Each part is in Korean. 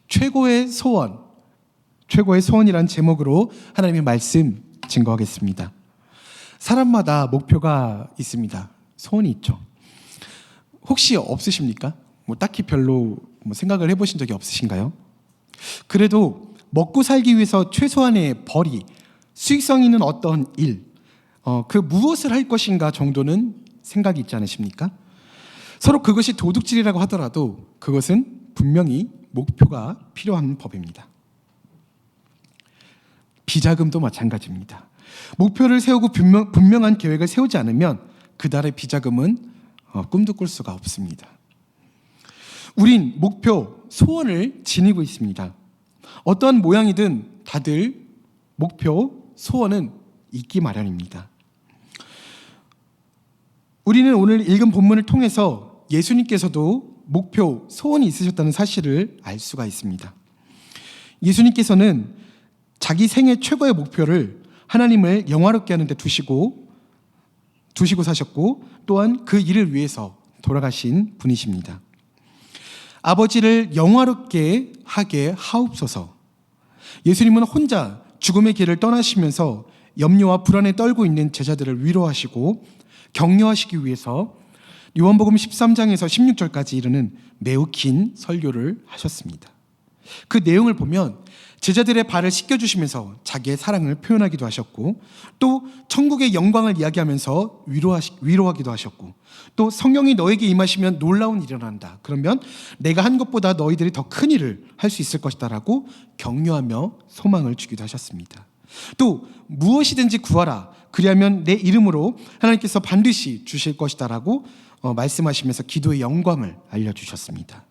최고의 소원, 최고의 소원이란 제목으로 하나님의 말씀 증거하겠습니다. 사람마다 목표가 있습니다. 소원이 있죠. 혹시 없으십니까? 딱히 별로 생각을 해보신 적이 없으신가요? 그래도 먹고 살기 위해서 최소한의 벌이, 수익성 있는 어떤 일, 그 무엇을 할 것인가 정도는 생각이 있지 않으십니까? 서로 그것이 도둑질이라고 하더라도 그것은 분명히 목표가 필요한 법입니다. 비자금도 마찬가지입니다. 목표를 세우고 분명한 계획을 세우지 않으면 그달의 비자금은 꿈도 꿀 수가 없습니다. 우린 목표, 소원을 지니고 있습니다. 어떠한 모양이든 다들 목표, 소원은 있기 마련입니다. 우리는 오늘 읽은 본문을 통해서 예수님께서도 목표, 소원이 있으셨다는 사실을 알 수가 있습니다. 예수님께서는 자기 생애 최고의 목표를 하나님을 영화롭게 하는 데 두시고 사셨고, 또한 그 일을 위해서 돌아가신 분이십니다. 아버지를 영화롭게 하게 하옵소서. 예수님은 혼자 죽음의 길을 떠나시면서 염려와 불안에 떨고 있는 제자들을 위로하시고 격려하시기 위해서 요한복음 13장에서 16절까지 이르는 매우 긴 설교를 하셨습니다. 그 내용을 보면 제자들의 발을 씻겨주시면서 자기의 사랑을 표현하기도 하셨고, 또 천국의 영광을 이야기하면서 위로하기도 하셨고, 또 성령이 너에게 임하시면 놀라운 일이 일어난다. 그러면 내가 한 것보다 너희들이 더 큰 일을 할 수 있을 것이다 라고 격려하며 소망을 주기도 하셨습니다. 또 무엇이든지 구하라. 그리하면 내 이름으로 하나님께서 반드시 주실 것이다 라고 말씀하시면서 기도의 영광을 알려주셨습니다.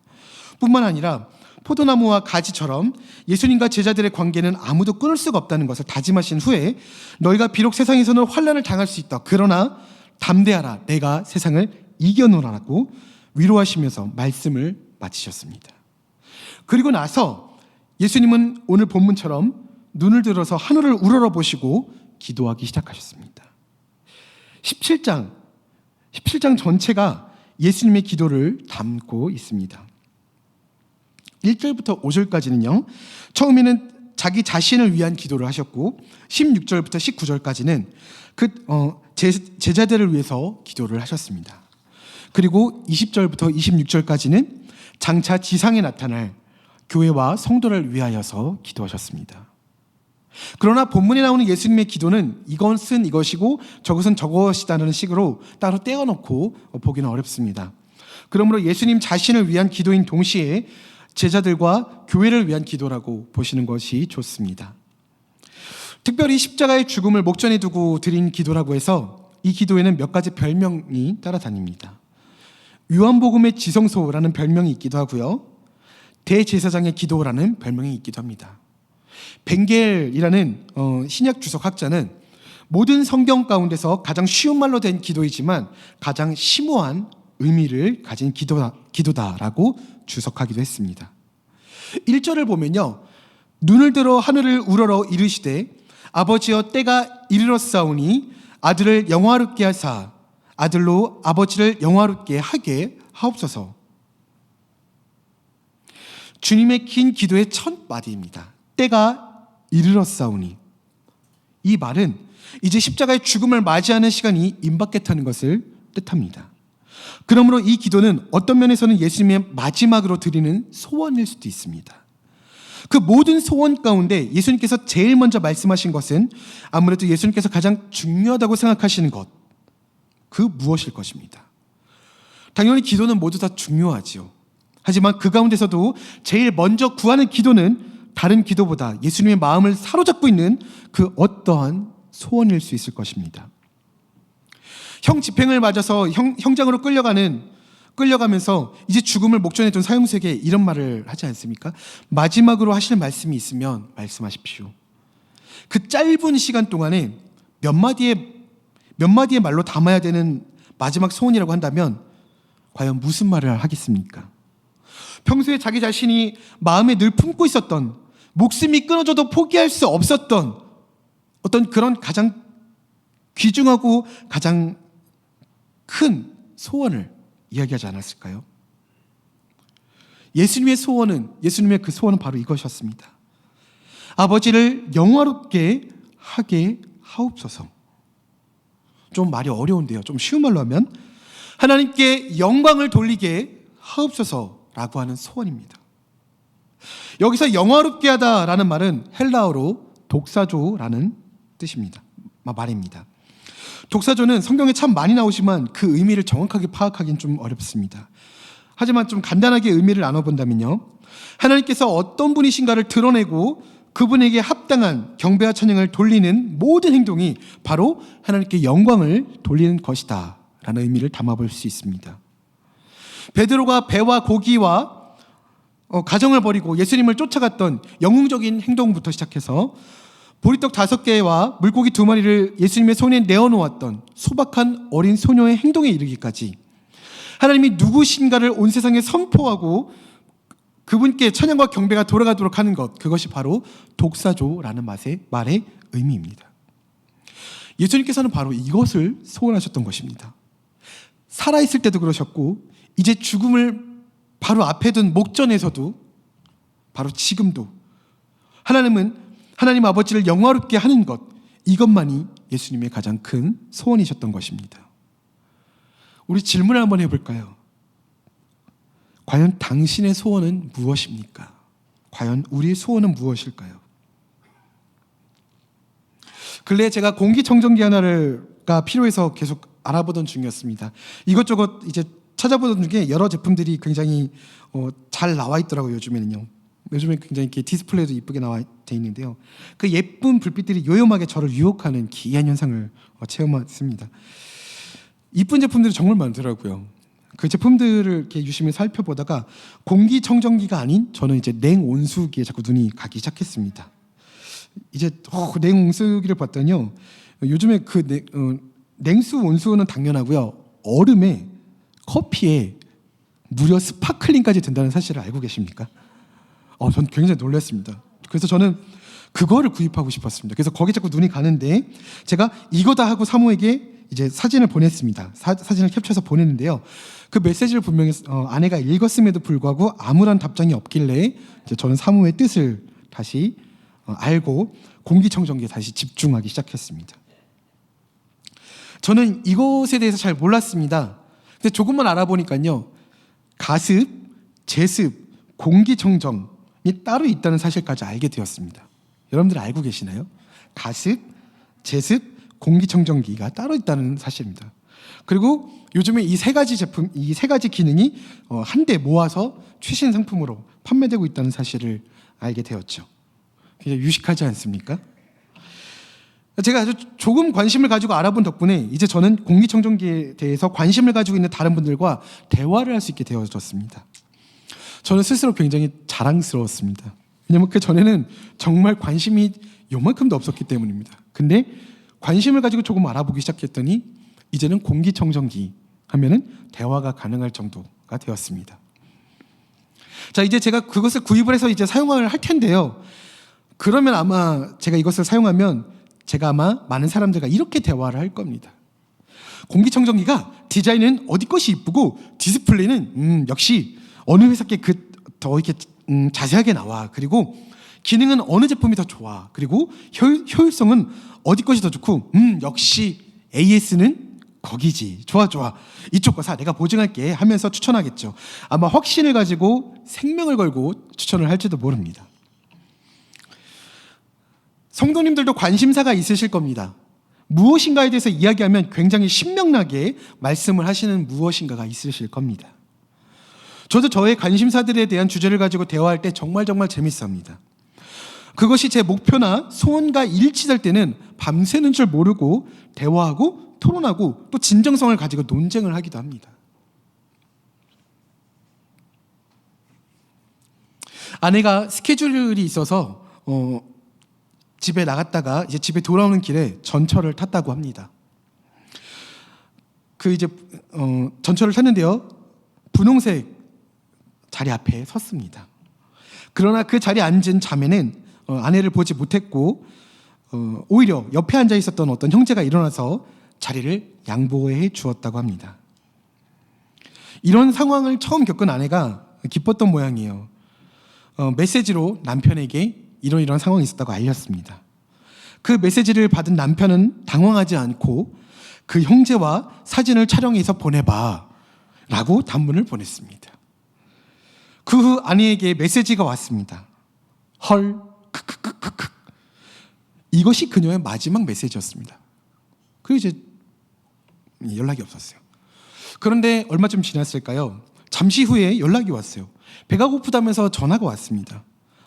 뿐만 아니라 포도나무와 가지처럼 예수님과 제자들의 관계는 아무도 끊을 수가 없다는 것을 다짐하신 후에 너희가 비록 세상에서는 환난을 당할 수 있다. 그러나 담대하라. 내가 세상을 이겨노라라고 위로하시면서 말씀을 마치셨습니다. 그리고 나서 예수님은 오늘 본문처럼 눈을 들어서 하늘을 우러러보시고 기도하기 시작하셨습니다. 17장 전체가 예수님의 기도를 담고 있습니다. 1절부터 5절까지는요, 처음에는 자기 자신을 위한 기도를 하셨고 16절부터 19절까지는 제자들을 위해서 기도를 하셨습니다. 그리고 20절부터 26절까지는 장차 지상에 나타날 교회와 성도를 위하여서 기도하셨습니다. 그러나 본문에 나오는 예수님의 기도는 이것은 이것이고 저것은 저것이다라는 식으로 따로 떼어놓고 보기는 어렵습니다. 그러므로 예수님 자신을 위한 기도인 동시에 제자들과 교회를 위한 기도라고 보시는 것이 좋습니다. 특별히 십자가의 죽음을 목전에 두고 드린 기도라고 해서 이 기도에는 몇 가지 별명이 따라다닙니다. 요한복음의 지성소라는 별명이 있기도 하고요, 대제사장의 기도라는 별명이 있기도 합니다. 벤겔이라는 신약 주석학자는 모든 성경 가운데서 가장 쉬운 말로 된 기도이지만 가장 심오한 의미를 가진 기도다라고 주석하기도 했습니다. 1절을 보면요, 눈을 들어 하늘을 우러러 이르시되 아버지여 때가 이르렀사오니 아들을 영화롭게 하사 아들로 아버지를 영화롭게 하게 하옵소서. 주님의 긴 기도의 첫 마디입니다. 때가 이르렀사오니. 이 말은 이제 십자가의 죽음을 맞이하는 시간이 임박했다는 것을 뜻합니다. 그러므로 이 기도는 어떤 면에서는 예수님의 마지막으로 드리는 소원일 수도 있습니다. 그 모든 소원 가운데 예수님께서 제일 먼저 말씀하신 것은 아무래도 예수님께서 가장 중요하다고 생각하시는 것, 그 무엇일 것입니다. 당연히 기도는 모두 다 중요하지요. 하지만 그 가운데서도 제일 먼저 구하는 기도는 다른 기도보다 예수님의 마음을 사로잡고 있는 그 어떠한 소원일 수 있을 것입니다. 형 집행을 맞아서 형장으로 끌려가면서 이제 죽음을 목전에 둔 사형수에게 이런 말을 하지 않습니까? 마지막으로 하실 말씀이 있으면 말씀하십시오. 그 짧은 시간 동안에 몇 마디의 말로 담아야 되는 마지막 소원이라고 한다면 과연 무슨 말을 하겠습니까? 평소에 자기 자신이 마음에 늘 품고 있었던, 목숨이 끊어져도 포기할 수 없었던 어떤 그런 가장 귀중하고 가장 큰 소원을 이야기하지 않았을까요? 예수님의 그 소원은 바로 이것이었습니다. 아버지를 영화롭게 하게 하옵소서. 좀 말이 어려운데요. 좀 쉬운 말로 하면 하나님께 영광을 돌리게 하옵소서라고 하는 소원입니다. 여기서 영화롭게 하다라는 말은 헬라어로 독사조라는 뜻입니다. 말입니다. 독사조는 성경에 참 많이 나오지만 그 의미를 정확하게 파악하기는 좀 어렵습니다. 하지만 좀 간단하게 의미를 나눠본다면요, 하나님께서 어떤 분이신가를 드러내고 그분에게 합당한 경배와 찬양을 돌리는 모든 행동이 바로 하나님께 영광을 돌리는 것이다 라는 의미를 담아볼 수 있습니다. 베드로가 배와 고기와 가정을 버리고 예수님을 쫓아갔던 영웅적인 행동부터 시작해서 보리떡 5개와 물고기 2마리를 예수님의 손에 내어놓았던 소박한 어린 소녀의 행동에 이르기까지 하나님이 누구신가를 온 세상에 선포하고 그분께 찬양과 경배가 돌아가도록 하는 것, 그것이 바로 독사조라는 말의 의미입니다. 예수님께서는 바로 이것을 소원하셨던 것입니다. 살아있을 때도 그러셨고 이제 죽음을 바로 앞에 둔 목전에서도 바로 지금도 하나님 아버지를 영화롭게 하는 것, 이것만이 예수님의 가장 큰 소원이셨던 것입니다. 우리 질문을 한번 해볼까요? 과연 당신의 소원은 무엇입니까? 과연 우리의 소원은 무엇일까요? 근래에 제가 공기청정기 하나가 필요해서 계속 알아보던 중이었습니다. 이것저것 이제 찾아보던 중에 여러 제품들이 굉장히 잘 나와 있더라고요. 요즘에 굉장히 이렇게 디스플레이도 이쁘게 나와 있는데요. 그 예쁜 불빛들이 요염하게 저를 유혹하는 기이한 현상을 체험했습니다. 이쁜 제품들이 정말 많더라고요. 그 제품들을 이렇게 유심히 살펴보다가 공기청정기가 아닌 저는 이제 냉온수기에 자꾸 눈이 가기 시작했습니다. 이제 냉온수기를 봤더니요, 요즘에 그 냉수 온수는 당연하고요, 얼음에 커피에 무려 스파클링까지 된다는 사실을 알고 계십니까? 전 굉장히 놀랐습니다. 그래서 저는 그거를 구입하고 싶었습니다. 그래서 거기 자꾸 눈이 가는데 제가 이거다 하고 사모에게 이제 사진을 보냈습니다. 사진을 캡처해서 보냈는데요. 그 메시지를 분명히 아내가 읽었음에도 불구하고 아무런 답장이 없길래 이제 저는 사모의 뜻을 다시 알고 공기청정기에 다시 집중하기 시작했습니다. 저는 이것에 대해서 잘 몰랐습니다. 근데 조금만 알아보니까요, 가습, 제습, 공기청정이 따로 있다는 사실까지 알게 되었습니다. 여러분들 알고 계시나요? 가습, 제습, 공기청정기가 따로 있다는 사실입니다. 그리고 요즘에 이 세 가지 기능이 한데 모아서 최신 상품으로 판매되고 있다는 사실을 알게 되었죠. 굉장히 유식하지 않습니까? 제가 아주 조금 관심을 가지고 알아본 덕분에 이제 저는 공기청정기에 대해서 관심을 가지고 있는 다른 분들과 대화를 할 수 있게 되어졌습니다. 저는 스스로 굉장히 자랑스러웠습니다. 왜냐하면 그 전에는 정말 관심이 요만큼도 없었기 때문입니다. 근데 관심을 가지고 조금 알아보기 시작했더니 이제는 공기청정기 하면은 대화가 가능할 정도가 되었습니다. 자, 이제 제가 그것을 구입을 해서 이제 사용을 할 텐데요. 그러면 아마 제가 이것을 사용하면 제가 아마 많은 사람들과 이렇게 대화를 할 겁니다. 공기청정기가 디자인은 어디 것이 이쁘고 디스플레이는 역시 어느 회사께 더 이렇게 자세하게 나와. 그리고 기능은 어느 제품이 더 좋아. 그리고 효율성은 어디 것이 더 좋고 역시 AS는 거기지. 좋아. 이쪽 거 사. 내가 보증할게 하면서 추천하겠죠. 아마 확신을 가지고 생명을 걸고 추천을 할지도 모릅니다. 성도님들도 관심사가 있으실 겁니다. 무엇인가에 대해서 이야기하면 굉장히 신명나게 말씀을 하시는 무엇인가가 있으실 겁니다. 저도 저의 관심사들에 대한 주제를 가지고 대화할 때 정말 재밌어합니다. 그것이 제 목표나 소원과 일치될 때는 밤새는 줄 모르고 대화하고 토론하고 또 진정성을 가지고 논쟁을 하기도 합니다. 아내가 스케줄이 있어서 집에 나갔다가 이제 집에 돌아오는 길에 전철을 탔다고 합니다. 전철을 탔는데요, 분홍색 자리 앞에 섰습니다. 그러나 그 자리에 앉은 자매는 아내를 보지 못했고 오히려 옆에 앉아 있었던 어떤 형제가 일어나서 자리를 양보해 주었다고 합니다. 이런 상황을 처음 겪은 아내가 기뻤던 모양이에요. 메시지로 남편에게 이런 상황이 있었다고 알렸습니다. 그 메시지를 받은 남편은 당황하지 않고 그 형제와 사진을 촬영해서 보내봐 라고 단문을 보냈습니다. 그 후 아내에게 메시지가 왔습니다. 헐, 크크크크크. 이것이 그녀의 마지막 메시지였습니다. 그리고 이제 연락이 없었어요. 그런데 얼마쯤 지났을까요? 잠시 후에 연락이 왔어요. 배가 고프다면서 전화가 왔습니다.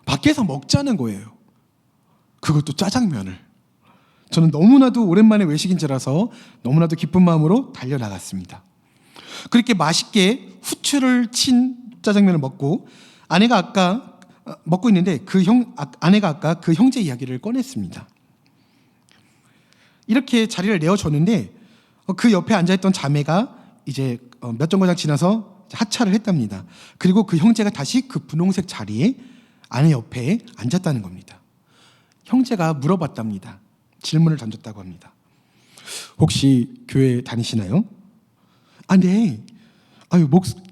밖에서 먹자는 거예요. 그것도 짜장면을. 저는 너무나도 오랜만에 외식인지라서 너무나도 기쁜 마음으로 달려나갔습니다. 그렇게 맛있게 후추를 친 짜장면을 먹고 아내가 아까 먹고 있는데 아내가 아까 그 형제 이야기를 꺼냈습니다. 이렇게 자리를 내어줬는데 그 옆에 앉아있던 자매가 이제 몇 정거장 지나서 하차를 했답니다. 그리고 그 형제가 다시 그 분홍색 자리에 아내 옆에 앉았다는 겁니다. 형제가 물어봤답니다. 질문을 던졌다고 합니다. 혹시 교회 다니시나요? 네.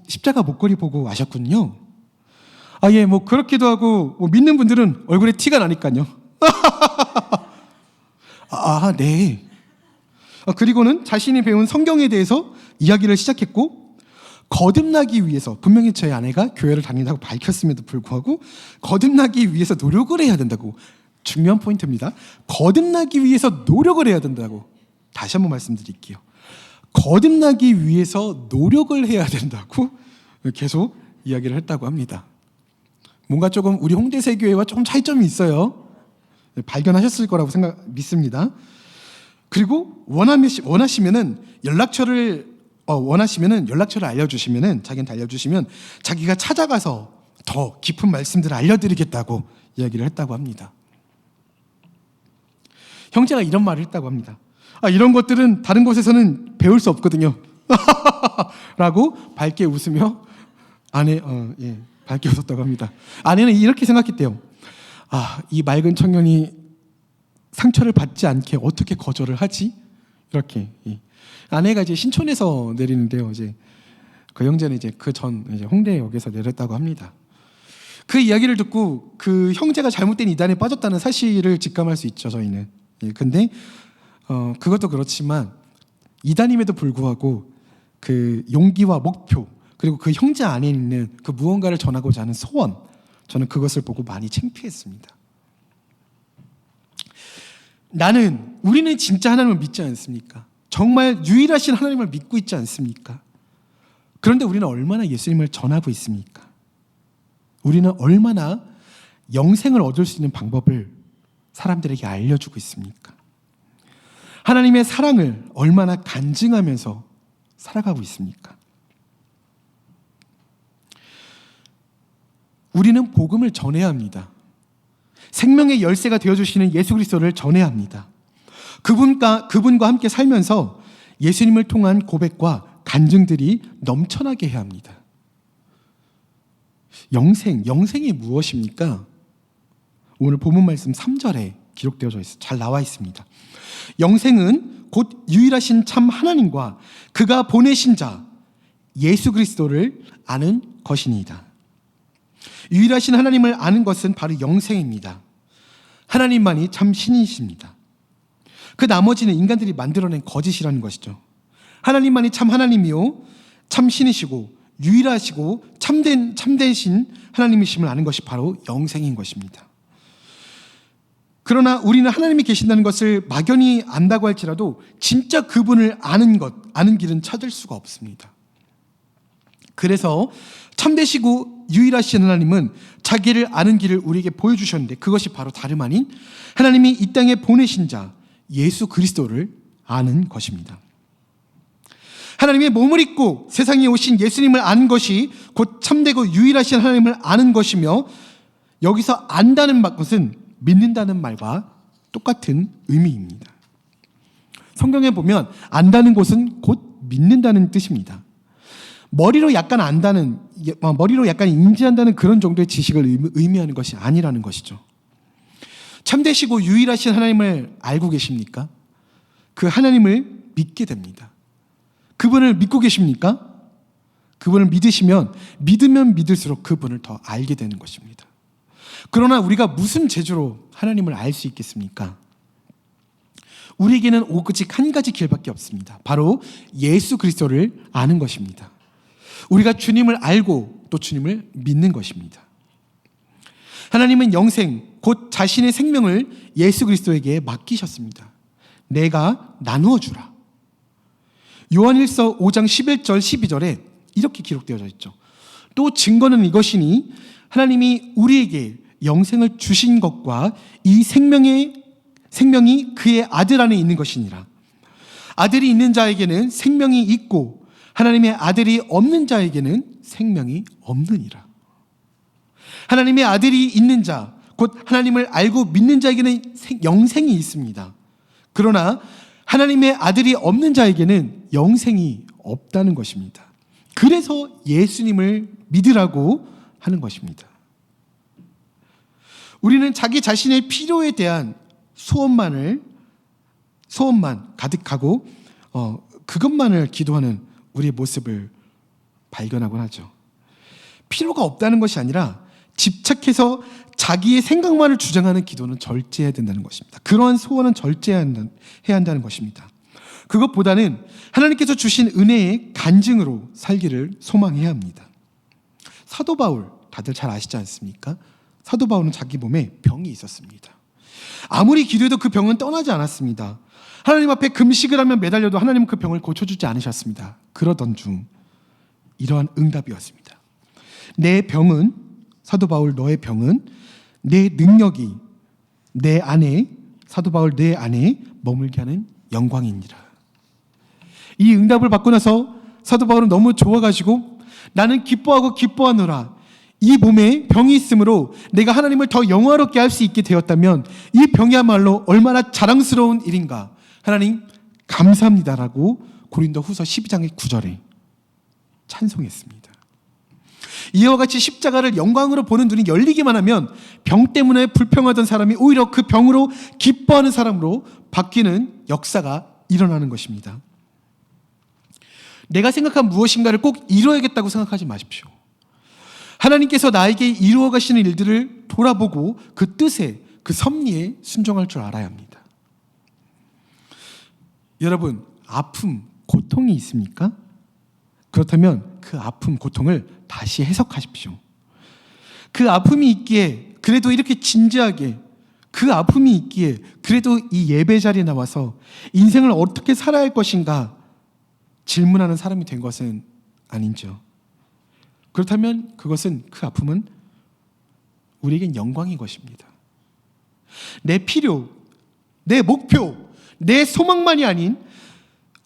십자가 목걸이 보고 와셨군요. 예, 뭐 그렇기도 하고 뭐 믿는 분들은 얼굴에 티가 나니까요. 네. 그리고는 자신이 배운 성경에 대해서 이야기를 시작했고 거듭나기 위해서 분명히 저희 아내가 교회를 다닌다고 밝혔음에도 불구하고 거듭나기 위해서 노력을 해야 된다고 중요한 포인트입니다. 거듭나기 위해서 노력을 해야 된다고 다시 한번 말씀드릴게요. 거듭나기 위해서 노력을 해야 된다고 계속 이야기를 했다고 합니다. 뭔가 조금 우리 홍대세교회와 조금 차이점이 있어요. 발견하셨을 거라고 믿습니다. 그리고 원하시면은 연락처를 알려주시면은 자기한테 알려주시면 자기가 찾아가서 더 깊은 말씀들을 알려드리겠다고 이야기를 했다고 합니다. 형제가 이런 말을 했다고 합니다. 이런 것들은 다른 곳에서는 배울 수 없거든요. 라고 밝게 웃으며 밝게 웃었다고 합니다. 아내는 이렇게 생각했대요. 이 맑은 청년이 상처를 받지 않게 어떻게 거절을 하지? 이렇게. 아내가 이제 신촌에서 내리는데요. 이제 그 형제는 이제 그 전 홍대역에서 내렸다고 합니다. 그 이야기를 듣고 그 형제가 잘못된 이단에 빠졌다는 사실을 직감할 수 있죠, 저희는. 근데 그것도 그렇지만 이단임에도 불구하고 그 용기와 목표 그리고 그 형제 안에 있는 그 무언가를 전하고자 하는 소원, 저는 그것을 보고 많이 창피했습니다. 우리는 진짜 하나님을 믿지 않습니까? 정말 유일하신 하나님을 믿고 있지 않습니까? 그런데 우리는 얼마나 예수님을 전하고 있습니까? 우리는 얼마나 영생을 얻을 수 있는 방법을 사람들에게 알려주고 있습니까? 하나님의 사랑을 얼마나 간증하면서 살아가고 있습니까? 우리는 복음을 전해야 합니다. 생명의 열쇠가 되어주시는 예수 그리스도를 전해야 합니다. 그분과 함께 살면서 예수님을 통한 고백과 간증들이 넘쳐나게 해야 합니다. 영생이 무엇입니까? 오늘 본문 말씀 3절에 기록되어져 있어요. 잘 나와 있습니다. 영생은 곧 유일하신 참 하나님과 그가 보내신 자 예수 그리스도를 아는 것이니이다. 유일하신 하나님을 아는 것은 바로 영생입니다. 하나님만이 참 신이십니다. 그 나머지는 인간들이 만들어낸 거짓이라는 것이죠. 하나님만이 참 하나님이요 참 신이시고 유일하시고 참되신 하나님이심을 아는 것이 바로 영생인 것입니다. 그러나 우리는 하나님이 계신다는 것을 막연히 안다고 할지라도 진짜 그분을 아는 길은 찾을 수가 없습니다. 그래서 참되시고 유일하신 하나님은 자기를 아는 길을 우리에게 보여주셨는데 그것이 바로 다름 아닌 하나님이 이 땅에 보내신 자 예수 그리스도를 아는 것입니다. 하나님의 몸을 입고 세상에 오신 예수님을 아는 것이 곧 참되고 유일하신 하나님을 아는 것이며 여기서 안다는 것은 믿는다는 말과 똑같은 의미입니다. 성경에 보면 안다는 것은 곧 믿는다는 뜻입니다. 머리로 약간 인지한다는 그런 정도의 지식을 의미하는 것이 아니라는 것이죠. 참되시고 유일하신 하나님을 알고 계십니까? 그 하나님을 믿게 됩니다. 그분을 믿고 계십니까? 그분을 믿으면 믿을수록 그분을 더 알게 되는 것입니다. 그러나 우리가 무슨 재주로 하나님을 알 수 있겠습니까? 우리에게는 오직 한 가지 길밖에 없습니다. 바로 예수 그리스도를 아는 것입니다. 우리가 주님을 알고 또 주님을 믿는 것입니다. 하나님은 영생, 곧 자신의 생명을 예수 그리스도에게 맡기셨습니다. 내가 나누어 주라. 요한일서 5장 11절 12절에 이렇게 기록되어져 있죠. 또 증거는 이것이니 하나님이 우리에게 영생을 주신 것과 이 생명이 그의 아들 안에 있는 것이니라. 아들이 있는 자에게는 생명이 있고 하나님의 아들이 없는 자에게는 생명이 없느니라. 하나님의 아들이 있는 자, 곧 하나님을 알고 믿는 자에게는 영생이 있습니다. 그러나 하나님의 아들이 없는 자에게는 영생이 없다는 것입니다. 그래서 예수님을 믿으라고 하는 것입니다. 우리는 자기 자신의 필요에 대한 소원만 가득하고 그것만을 기도하는 우리의 모습을 발견하곤 하죠. 필요가 없다는 것이 아니라 집착해서 자기의 생각만을 주장하는 기도는 절제해야 된다는 것입니다. 그러한 소원은 절제해야 한다는 것입니다. 그것보다는 하나님께서 주신 은혜의 간증으로 살기를 소망해야 합니다. 사도 바울 다들 잘 아시지 않습니까? 사도 바울은 자기 몸에 병이 있었습니다. 아무리 기도해도 그 병은 떠나지 않았습니다. 하나님 앞에 금식을 하면 매달려도 하나님은 그 병을 고쳐주지 않으셨습니다. 그러던 중 이러한 응답이었습니다. 내 병은, 사도 바울 너의 병은 내 능력이 내 안에, 사도 바울 내 안에 머물게 하는 영광이니라. 이 응답을 받고 나서 사도 바울은 너무 좋아가지고 나는 기뻐하노라. 이 몸에 병이 있으므로 내가 하나님을 더 영화롭게 할 수 있게 되었다면 이 병이야말로 얼마나 자랑스러운 일인가. 하나님 감사합니다라고 고린도후서 12장의 9절에 찬송했습니다. 이와 같이 십자가를 영광으로 보는 눈이 열리기만 하면 병 때문에 불평하던 사람이 오히려 그 병으로 기뻐하는 사람으로 바뀌는 역사가 일어나는 것입니다. 내가 생각한 무엇인가를 꼭 이루어야겠다고 생각하지 마십시오. 하나님께서 나에게 이루어 가시는 일들을 돌아보고 그 뜻에, 그 섭리에 순종할 줄 알아야 합니다. 여러분, 아픔, 고통이 있습니까? 그렇다면 그 아픔, 고통을 다시 해석하십시오. 그 아픔이 있기에 그래도 이렇게 진지하게, 그 아픔이 있기에 그래도 이 예배 자리에 나와서 인생을 어떻게 살아야 할 것인가 질문하는 사람이 된 것은 아닌지요. 그렇다면 그것은, 그 아픔은 우리에겐 영광인 것입니다. 내 필요, 내 목표, 내 소망만이 아닌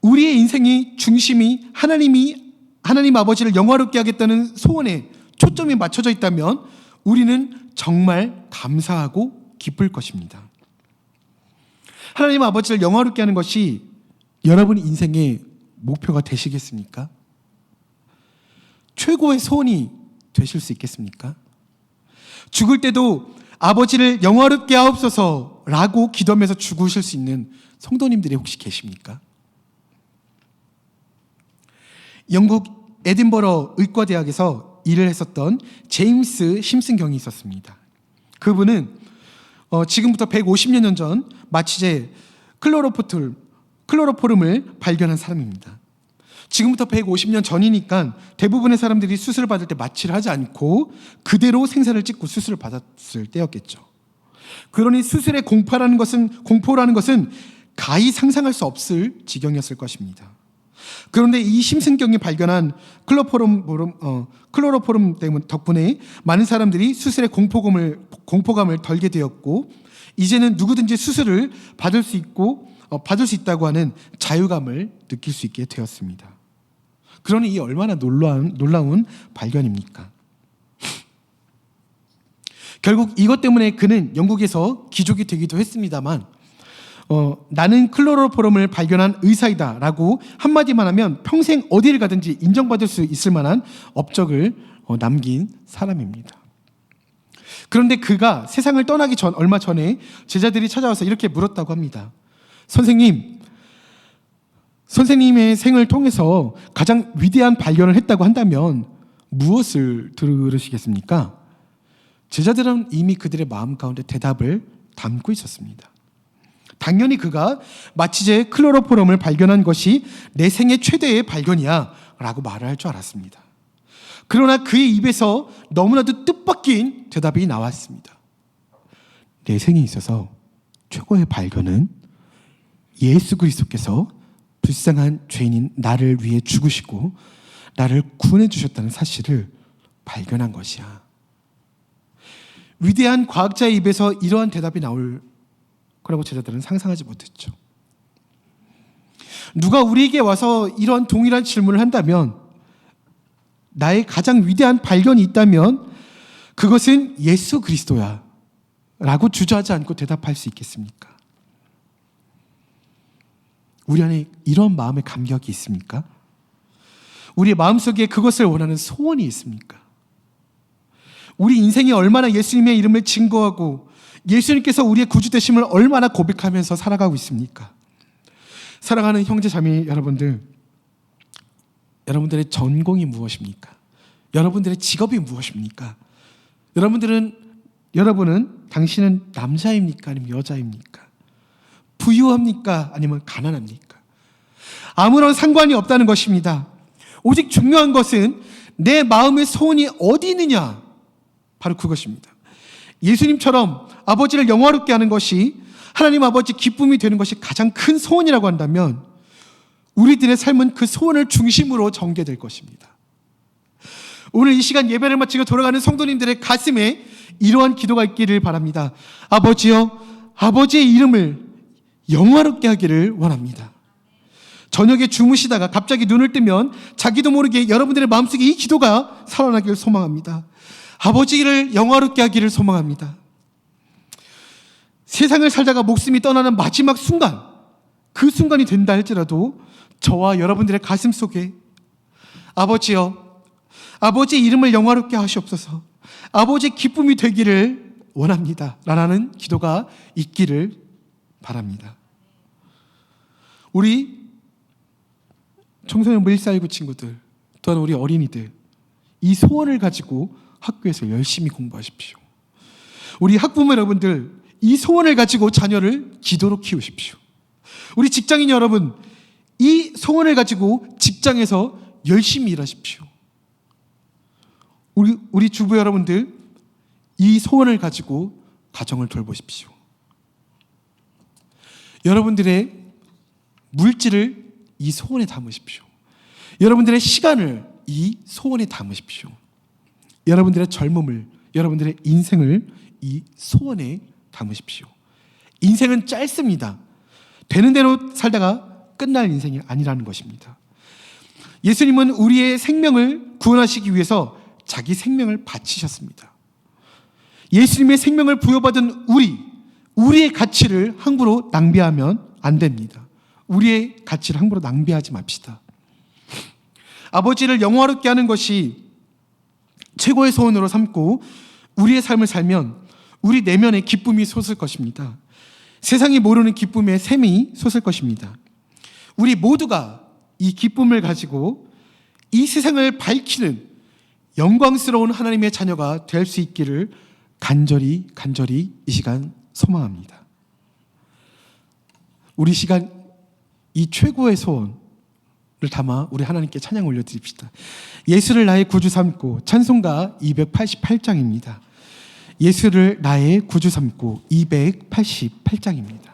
우리의 인생의 중심이 하나님 아버지를 영화롭게 하겠다는 소원에 초점이 맞춰져 있다면 우리는 정말 감사하고 기쁠 것입니다. 하나님 아버지를 영화롭게 하는 것이 여러분 인생의 목표가 되시겠습니까? 최고의 소원이 되실 수 있겠습니까? 죽을 때도 아버지를 영화롭게 하옵소서라고 기도하면서 죽으실 수 있는 성도님들이 혹시 계십니까? 영국 에딘버러 의과대학에서 일을 했었던 제임스 심슨 경이 있었습니다. 그분은 지금부터 150년 전 마취제 클로로포름을 발견한 사람입니다. 지금부터 150년 전이니까 대부분의 사람들이 수술을 받을 때 마취를 하지 않고 그대로 생사를 찍고 수술을 받았을 때였겠죠. 그러니 수술의 공포라는 것은 가히 상상할 수 없을 지경이었을 것입니다. 그런데 이 심승경이 발견한 클로로포름 때문 덕분에 많은 사람들이 수술의 공포감을 덜게 되었고, 이제는 누구든지 수술을 받을 수 있다고 하는 자유감을 느낄 수 있게 되었습니다. 그러니 이 얼마나 놀라운 발견입니까? 결국 이것 때문에 그는 영국에서 귀족이 되기도 했습니다만, 나는 클로로포름을 발견한 의사이다 라고 한마디만 하면 평생 어디를 가든지 인정받을 수 있을 만한 업적을 남긴 사람입니다. 그런데 그가 세상을 떠나기 얼마 전에 제자들이 찾아와서 이렇게 물었다고 합니다. 선생님, 선생님의 생을 통해서 가장 위대한 발견을 했다고 한다면 무엇을 들으시겠습니까? 제자들은 이미 그들의 마음 가운데 대답을 담고 있었습니다. 당연히 그가 마치제 클로로포럼을 발견한 것이 내 생애 최대의 발견이야 라고 말을 할 줄 알았습니다. 그러나 그의 입에서 너무나도 뜻밖인 대답이 나왔습니다. 내 생에 있어서 최고의 발견은 예수 그리스도께서 불쌍한 죄인인 나를 위해 죽으시고 나를 구원해 주셨다는 사실을 발견한 것이야. 위대한 과학자의 입에서 이러한 대답이 나올 거라고 제자들은 상상하지 못했죠. 누가 우리에게 와서 이런 동일한 질문을 한다면, 나의 가장 위대한 발견이 있다면 그것은 예수 그리스도야 라고 주저하지 않고 대답할 수 있겠습니까? 우리 안에 이런 마음의 감격이 있습니까? 우리의 마음속에 그것을 원하는 소원이 있습니까? 우리 인생이 얼마나 예수님의 이름을 증거하고 예수님께서 우리의 구주 되심을 얼마나 고백하면서 살아가고 있습니까? 사랑하는 형제 자매 여러분들, 여러분들의 전공이 무엇입니까? 여러분들의 직업이 무엇입니까? 여러분은 당신은 남자입니까? 아니면 여자입니까? 부유합니까? 아니면 가난합니까? 아무런 상관이 없다는 것입니다. 오직 중요한 것은 내 마음의 소원이 어디 있느냐, 바로 그것입니다. 예수님처럼 아버지를 영화롭게 하는 것이, 하나님 아버지 기쁨이 되는 것이 가장 큰 소원이라고 한다면 우리들의 삶은 그 소원을 중심으로 전개될 것입니다. 오늘 이 시간 예배를 마치고 돌아가는 성도님들의 가슴에 이러한 기도가 있기를 바랍니다. 아버지여, 아버지의 이름을 영화롭게 하기를 원합니다. 저녁에 주무시다가 갑자기 눈을 뜨면 자기도 모르게 여러분들의 마음속에 이 기도가 살아나기를 소망합니다. 아버지를 영화롭게 하기를 소망합니다. 세상을 살다가 목숨이 떠나는 마지막 순간, 그 순간이 된다 할지라도 저와 여러분들의 가슴 속에 아버지여, 아버지의 이름을 영화롭게 하시옵소서, 아버지의 기쁨이 되기를 원합니다 라는 기도가 있기를 바랍니다. 우리 청소년부 149 친구들, 또한 우리 어린이들, 이 소원을 가지고 학교에서 열심히 공부하십시오. 우리 학부모 여러분들, 이 소원을 가지고 자녀를 기도로 키우십시오. 우리 직장인 여러분, 이 소원을 가지고 직장에서 열심히 일하십시오. 우리 주부 여러분들, 이 소원을 가지고 가정을 돌보십시오. 여러분들의 물질을 이 소원에 담으십시오. 여러분들의 시간을 이 소원에 담으십시오. 여러분들의 젊음을, 여러분들의 인생을 이 소원에 담으십시오. 인생은 짧습니다. 되는 대로 살다가 끝날 인생이 아니라는 것입니다. 예수님은 우리의 생명을 구원하시기 위해서 자기 생명을 바치셨습니다. 예수님의 생명을 부여받은 우리의 가치를 함부로 낭비하면 안 됩니다. 우리의 가치를 함부로 낭비하지 맙시다. 아버지를 영화롭게 하는 것이 최고의 소원으로 삼고 우리의 삶을 살면 우리 내면에 기쁨이 솟을 것입니다. 세상이 모르는 기쁨의 샘이 솟을 것입니다. 우리 모두가 이 기쁨을 가지고 이 세상을 밝히는 영광스러운 하나님의 자녀가 될 수 있기를 간절히 이 시간 소망합니다. 우리 시간 이 최고의 소원을 담아 우리 하나님께 찬양 올려드립시다. 예수를 나의 구주 삼고, 찬송가 288장입니다. 예수를 나의 구주 삼고 288장입니다.